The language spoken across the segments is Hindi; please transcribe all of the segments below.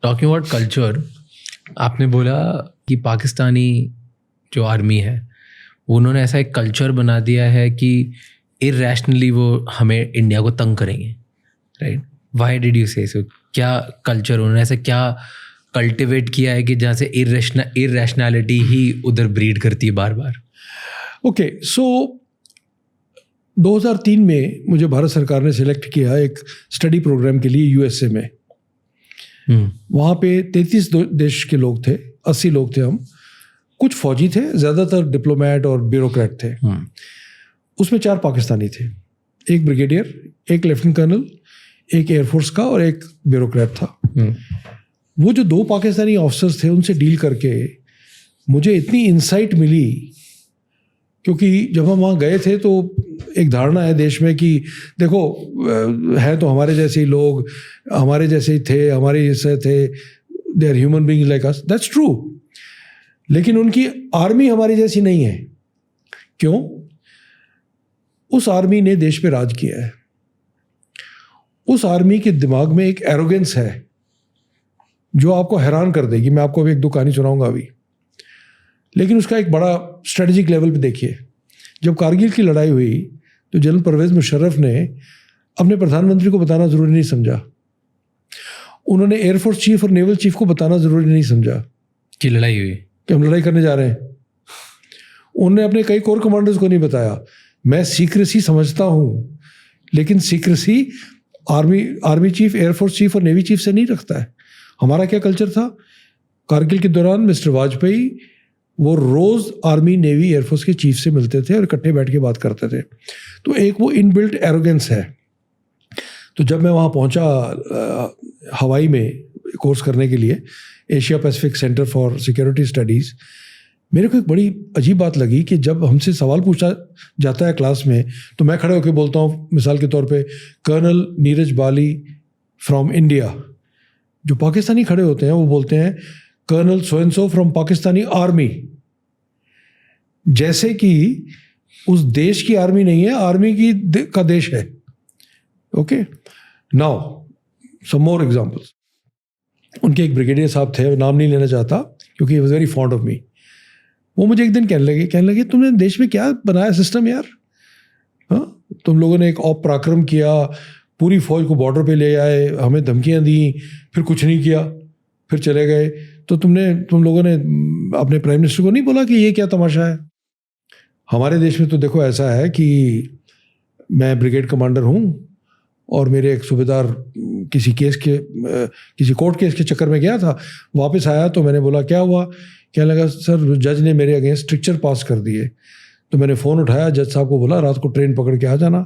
टॉकिंग अबाउट कल्चर, आपने बोला कि पाकिस्तानी जो आर्मी है उन्होंने ऐसा एक कल्चर बना दिया है कि इरैशनली वो हमें इंडिया को तंग करेंगे, राइट? व्हाई डिड यू से सो? क्या कल्चर उन्होंने ऐसा क्या कल्टिवेट किया है कि जहाँ से इरैशनैलिटी ही उधर ब्रीड करती है बार बार? ओके, सो 2003 में मुझे भारत सरकार ने सिलेक्ट किया एक स्टडी प्रोग्राम के लिए यूएसए में। वहाँ पे 33 देश के लोग थे, 80 लोग थे हम। कुछ फौजी थे, ज़्यादातर डिप्लोमेट और ब्यूरोक्रेट थे। उसमें 4 पाकिस्तानी थे, एक ब्रिगेडियर, एक लेफ्टिनेंट कर्नल, एक एयरफोर्स का और एक ब्यूरोक्रेट था। वो जो 2 पाकिस्तानी ऑफिसर्स थे उनसे डील करके मुझे इतनी इंसाइट मिली, क्योंकि जब हम वहाँ गए थे तो एक धारणा है देश में कि देखो है तो हमारे जैसे ही लोग, हमारे जैसे ही थे, हमारे जैसे थे, they are human being like us. That's true, लेकिन उनकी आर्मी हमारी जैसी नहीं है। क्यों? उस आर्मी ने देश पे राज किया है। उस आर्मी के दिमाग में एक एरोगेंस है जो आपको हैरान कर देगी। मैं आपको अभी 1-2 कहानी सुनाऊंगा अभी, लेकिन उसका एक बड़ा स्ट्रेटेजिक लेवल पे देखिए। जब कारगिल की लड़ाई हुई तो जनरल परवेज मुशर्रफ ने अपने प्रधानमंत्री को बताना ज़रूरी नहीं समझा। उन्होंने एयरफोर्स चीफ और नेवल चीफ को बताना ज़रूरी नहीं समझा कि लड़ाई हुई, कि हम लड़ाई करने जा रहे हैं। उन्होंने अपने कई कोर कमांडर्स को नहीं बताया। मैं सीक्रेसी समझता हूँ, लेकिन secrecy army chief, air force chief और नेवी चीफ से नहीं रखता है। हमारा क्या कल्चर था? कारगिल के दौरान मिस्टर वाजपेयी वो रोज़ आर्मी, नेवी, एयरफोर्स के चीफ से मिलते थे और इकट्ठे बैठ के बात करते थे। तो एक वो इनबिल्ट एरोगेंस है। तो जब मैं वहाँ पहुँचा हवाई में कोर्स करने के लिए, Asia Pacific centre for security studies, मेरे को एक बड़ी अजीब बात लगी कि जब हमसे सवाल पूछा जाता है क्लास में तो मैं खड़े होकर बोलता हूँ, मिसाल के तौर पे colonel Neeraj Bali from India. जो पाकिस्तानी खड़े होते हैं वो बोलते हैं colonel so and so from Pakistani army, जैसे कि उस देश की आर्मी नहीं है, आर्मी की का देश है। Okay, now some more examples. उनके एक ब्रिगेडियर साहब थे, नाम नहीं लेना चाहता क्योंकि he was very fond of me. वो मुझे एक दिन कहने लगे तुमने देश में क्या बनाया सिस्टम यार? हाँ, तुम लोगों ने एक पराक्रम किया, पूरी फौज को बॉर्डर पे ले आए, हमें धमकियां दी, फिर कुछ नहीं किया, फिर चले गए। तो तुम लोगों ने अपने प्राइम मिनिस्टर को नहीं बोला कि ये क्या तमाशा है? हमारे देश में तो देखो ऐसा है कि मैं ब्रिगेड कमांडर हूँ और मेरे एक सूबेदार किसी कोर्ट केस के चक्कर में गया था, वापस आया तो मैंने बोला क्या हुआ? कहने लगा सर जज ने मेरे अगेंस्ट स्ट्रिक्चर पास कर दिए। तो मैंने फ़ोन उठाया, जज साहब को बोला रात को ट्रेन पकड़ के आ जाना।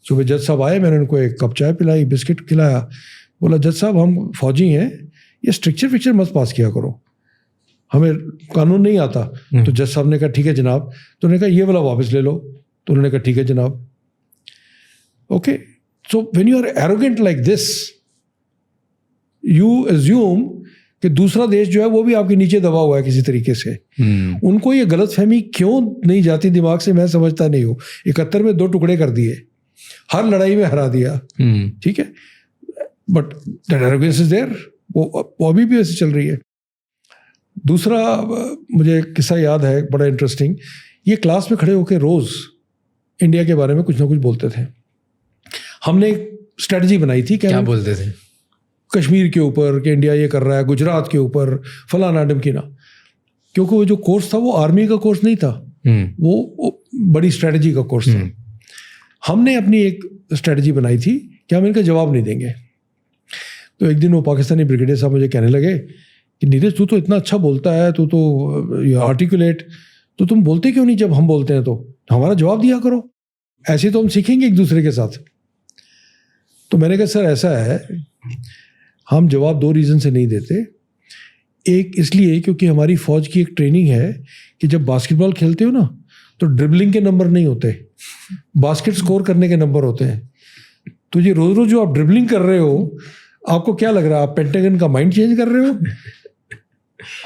सुबह जज साहब आए, मैंने उनको एक कप चाय पिलाई, बिस्किट खिलाया। बोला जज साहब हम फौजी हैं, ये स्ट्रिक्चर मत पास किया करो, हमें कानून नहीं आता। तो जज साहब ने कहा ठीक है जनाब। तो उन्होंने कहा ये वाला वापस ले लो। तो उन्होंने कहा ठीक है जनाब। Okay, so when you are arrogant like this, you assume कि दूसरा देश जो है वो भी आपके नीचे दबा हुआ है किसी तरीके से। उनको ये गलतफहमी क्यों नहीं जाती दिमाग से, मैं समझता नहीं हूँ। 71 में 2 टुकड़े कर दिए, हर लड़ाई में हरा दिया, ठीक है, but that arrogance is there, वो अभी भी ऐसे चल रही है। दूसरा मुझे किस्सा याद है बड़ा इंटरेस्टिंग। ये क्लास में खड़े होकर रोज़ इंडिया के बारे में कुछ ना कुछ बोलते थे। हमने एक स्ट्रेटजी बनाई थी। क्या बोलते थे? कश्मीर के ऊपर कि इंडिया ये कर रहा है, गुजरात के ऊपर, फलाना ढिमकीना। क्योंकि वो जो कोर्स था वो आर्मी का कोर्स नहीं था, वो बड़ी स्ट्रेटजी का कोर्स था। हमने अपनी एक स्ट्रेटजी बनाई थी कि हम इनका जवाब नहीं देंगे। तो एक दिन वो पाकिस्तानी ब्रिगेडियर साहब मुझे कहने लगे कि नीरज तू तो इतना अच्छा बोलता है, तू तो आर्टिकुलेट, तो तुम बोलते क्यों नहीं जब हम बोलते हैं? तो हमारा जवाब दिया करो, ऐसे तो हम सीखेंगे एक दूसरे के साथ। तो मैंने कहा सर ऐसा है, हम जवाब 2 रीज़न से नहीं देते। एक इसलिए क्योंकि हमारी फ़ौज की एक ट्रेनिंग है कि जब बास्केटबॉल खेलते हो ना तो ड्रिबलिंग के नंबर नहीं होते, बास्केट स्कोर करने के नंबर होते हैं। तो ये रोज़ रोज़ जो आप ड्रिबलिंग कर रहे हो, आपको क्या लग रहा है आप पेंटागन का माइंड चेंज कर रहे हो?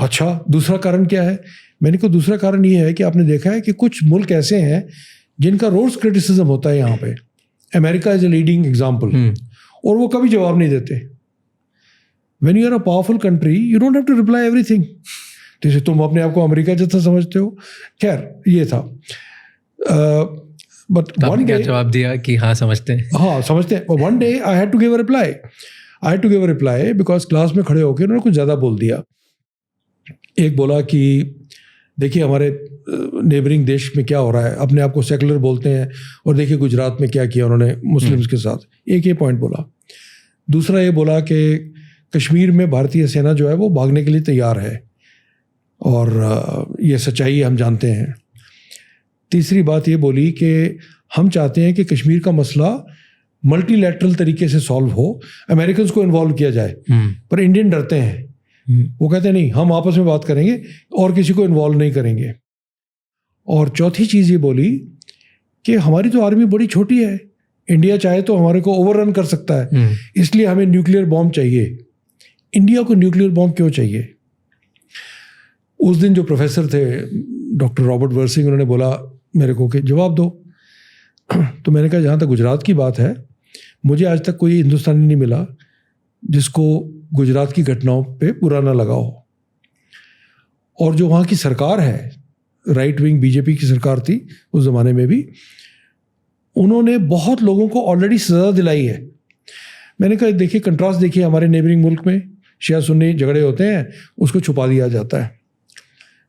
अच्छा, दूसरा कारण क्या है? मैंने कहा दूसरा कारण ये है कि आपने देखा है कि कुछ मुल्क ऐसे हैं जिनका रोज़ क्रिटिसिज्म होता है यहाँ पे। America is a leading example, और वो कभी जवाब नहीं देते। When you are a powerful country you don't have to reply everything. जैसे तुम अपने आप को अमेरिका जैसा समझते हो। खैर ये था। बट वन डे जवाब दिया कि हाँ समझते हैं। हाँ समझते हैं। One day I had to give a reply because class में खड़े होकर उन्होंने कुछ ज़्यादा बोल दिया। एक बोला कि देखिए हमारे नेबरिंग देश में क्या हो रहा है, अपने आप को सेकुलर बोलते हैं, और देखिए गुजरात में क्या किया उन्होंने मुस्लिम्स के साथ। एक ये पॉइंट बोला। दूसरा ये बोला कि कश्मीर में भारतीय सेना जो है वो भागने के लिए तैयार है, और ये सच्चाई हम जानते हैं। तीसरी बात ये बोली कि हम चाहते हैं कि कश्मीर का मसला मल्टीलैटरल तरीके से सॉल्व हो, अमेरिकन को इन्वॉल्व किया जाए, पर इंडियन डरते हैं। वो कहते हैं नहीं, हम आपस में बात करेंगे और किसी को इन्वॉल्व नहीं करेंगे। और चौथी चीज़ ये बोली कि हमारी तो आर्मी बड़ी छोटी है, इंडिया चाहे तो हमारे को ओवररन कर सकता है, इसलिए हमें न्यूक्लियर बॉम्ब चाहिए। इंडिया को न्यूक्लियर बॉम्ब क्यों चाहिए? उस दिन जो प्रोफेसर थे डॉक्टर रॉबर्ट वर्सिंग, उन्होंने बोला मेरे को कि जवाब दो। तो मैंने कहा जहाँ तक गुजरात की बात है, मुझे आज तक कोई हिंदुस्तानी नहीं मिला जिसको गुजरात की घटनाओं पे बुरा ना लगा हो। और जो वहाँ की सरकार है, राइट विंग बीजेपी की सरकार थी उस ज़माने में भी, उन्होंने बहुत लोगों को ऑलरेडी सज़ा दिलाई है। मैंने कहा देखिए कंट्रास्ट देखिए, हमारे नेबरिंग मुल्क में शिया सुन्नी झगड़े होते हैं, उसको छुपा दिया जाता है।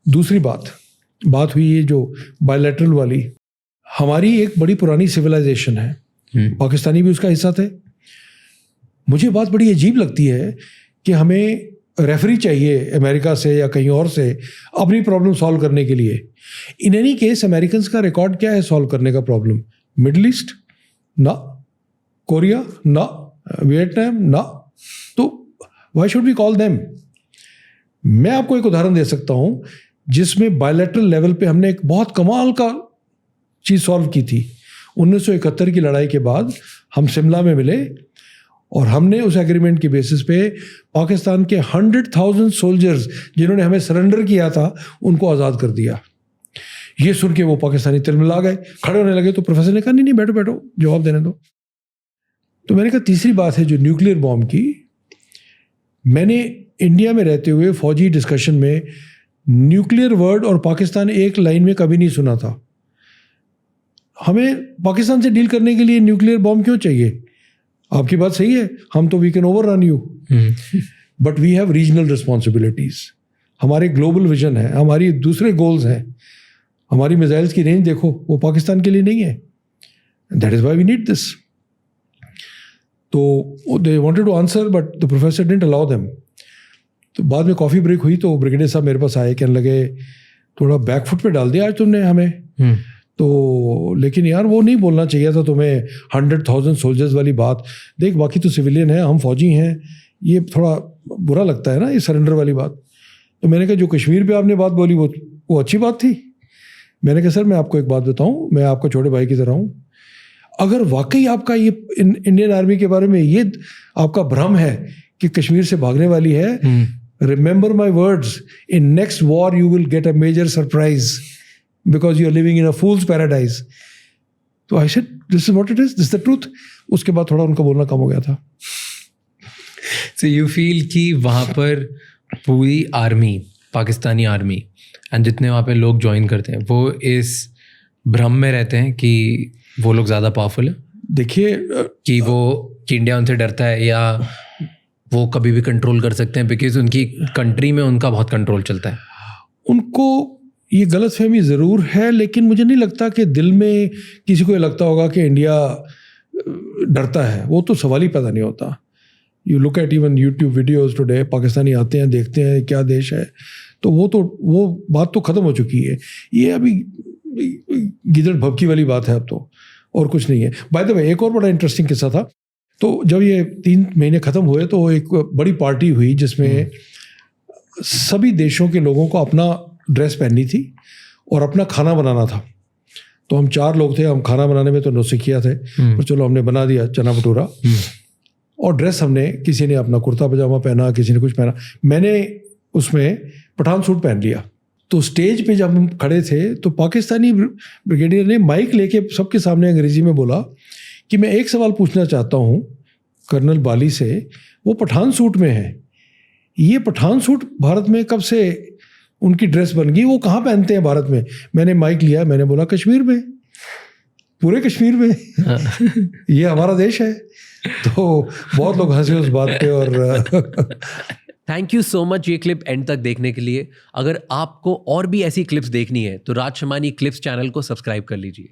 दूसरी बात हुई ये जो बायलैटरल वाली, हमारी एक बड़ी पुरानी सिविलाइजेशन है, पाकिस्तानी भी उसका हिस्सा थे। मुझे बात बड़ी अजीब लगती है कि हमें रेफरी चाहिए अमेरिका से या कहीं और से अपनी प्रॉब्लम सॉल्व करने के लिए। इन एनी केस अमेरिकन का रिकॉर्ड क्या है सॉल्व करने का प्रॉब्लम? मिडल ईस्ट ना, कोरिया ना, वियतनाम ना, तो why should we call them? मैं आपको एक उदाहरण दे सकता हूं जिसमें बायलैटरल लेवल पे हमने एक बहुत कमाल का चीज़ सॉल्व की थी। 1971 की लड़ाई के बाद हम शिमला में मिले और हमने उस एग्रीमेंट के बेसिस पे पाकिस्तान के 100,000 सोल्जर्स जिन्होंने हमें सरेंडर किया था उनको आज़ाद कर दिया। ये सुन के वो पाकिस्तानी तिलमिला गए, खड़े होने लगे। तो प्रोफेसर ने कहा नहीं बैठो बैठो, जवाब देने दो। तो मैंने कहा तीसरी बात है जो न्यूक्लियर बॉम्ब की, मैंने इंडिया में रहते हुए फौजी डिस्कशन में न्यूक्लियर वर्ड और पाकिस्तान एक लाइन में कभी नहीं सुना था। हमें पाकिस्तान से डील करने के लिए न्यूक्लियर बॉम्ब क्यों चाहिए? आपकी बात सही है, हम तो we can over run you, but we have regional responsibilities. हमारे ग्लोबल विजन है, हमारी दूसरे गोल्स हैं। हमारी मिसाइल्स की रेंज देखो, वो पाकिस्तान के लिए नहीं है। That is why we need this. तो they wanted to answer but the professor didn't allow them. तो बाद में कॉफ़ी ब्रेक हुई तो ब्रिगेडियर साहब मेरे पास आए, कहने लगे थोड़ा बैकफुट पे डाल दिया आज तुमने हमें। तो लेकिन यार वो नहीं बोलना चाहिए था तुम्हें 100,000 सोल्जर्स वाली बात। देख बाकी तो सिविलियन है, हम फौजी हैं, ये थोड़ा बुरा लगता है ना ये सरेंडर वाली बात। तो मैंने कहा जो कश्मीर पे आपने बात बोली वो अच्छी बात थी। मैंने कहा सर मैं आपको एक बात बताऊं, मैं आपका छोटे भाई की तरह हूँ। अगर वाकई आपका ये इंडियन आर्मी के बारे में ये आपका भ्रम है कि कश्मीर से भागने वाली है, remember my words, in next war you will get a major surprise because you are living in a fool's paradise. तो I said, this is what it is, this is the truth. उसके बाद थोड़ा उनका बोलना कम हो गया था। So you feel कि वहाँ पर पूरी आर्मी, पाकिस्तानी आर्मी एंड जितने वहाँ पे लोग ज्वाइन करते हैं वो इस भ्रम में रहते हैं कि वो लोग ज़्यादा पावरफुल है? देखिए कि इंडिया उनसे डरता है या वो कभी भी कंट्रोल कर सकते हैं बिकॉज उनकी कंट्री में उनका बहुत कंट्रोल चलता है। उनको ये गलतफहमी ज़रूर है, लेकिन मुझे नहीं लगता कि दिल में किसी को ये लगता होगा कि इंडिया डरता है। वो तो सवाल ही पैदा नहीं होता। You look at even YouTube videos today, Pakistani आते हैं, देखते हैं क्या देश है, तो वो बात तो ख़त्म हो चुकी है। ये अभी गिदड़ भभकी वाली बात है अब तो, और कुछ नहीं है। बाय द वे एक और बड़ा इंटरेस्टिंग किस्सा था। तो जब ये 3 महीने ख़त्म हुए तो एक बड़ी पार्टी हुई जिसमें सभी देशों के लोगों को अपना ड्रेस पहननी थी और अपना खाना बनाना था। तो हम 4 लोग थे, हम खाना बनाने में तो नौसिखिया थे, पर चलो हमने बना दिया चना भटूरा। और ड्रेस हमने, किसी ने अपना कुर्ता पजामा पहना, किसी ने कुछ पहना, मैंने उसमें पठान सूट पहन लिया। तो स्टेज पे जब हम खड़े थे तो पाकिस्तानी ब्रिगेडियर ने माइक लेके सबके सामने अंग्रेजी में बोला कि मैं एक सवाल पूछना चाहता हूँ कर्नल बाली से, वो पठान सूट में है, ये पठान सूट भारत में कब से उनकी ड्रेस बन गई, वो कहाँ पहनते हैं भारत में? मैंने माइक लिया, मैंने बोला कश्मीर में, पूरे कश्मीर में। ये हमारा देश है। तो बहुत लोग हंसे उस बात पे। और थैंक यू सो मच ये क्लिप एंड तक देखने के लिए। अगर आपको और भी ऐसी क्लिप्स देखनी है तो राज शमानी क्लिप्स चैनल को सब्सक्राइब कर लीजिए।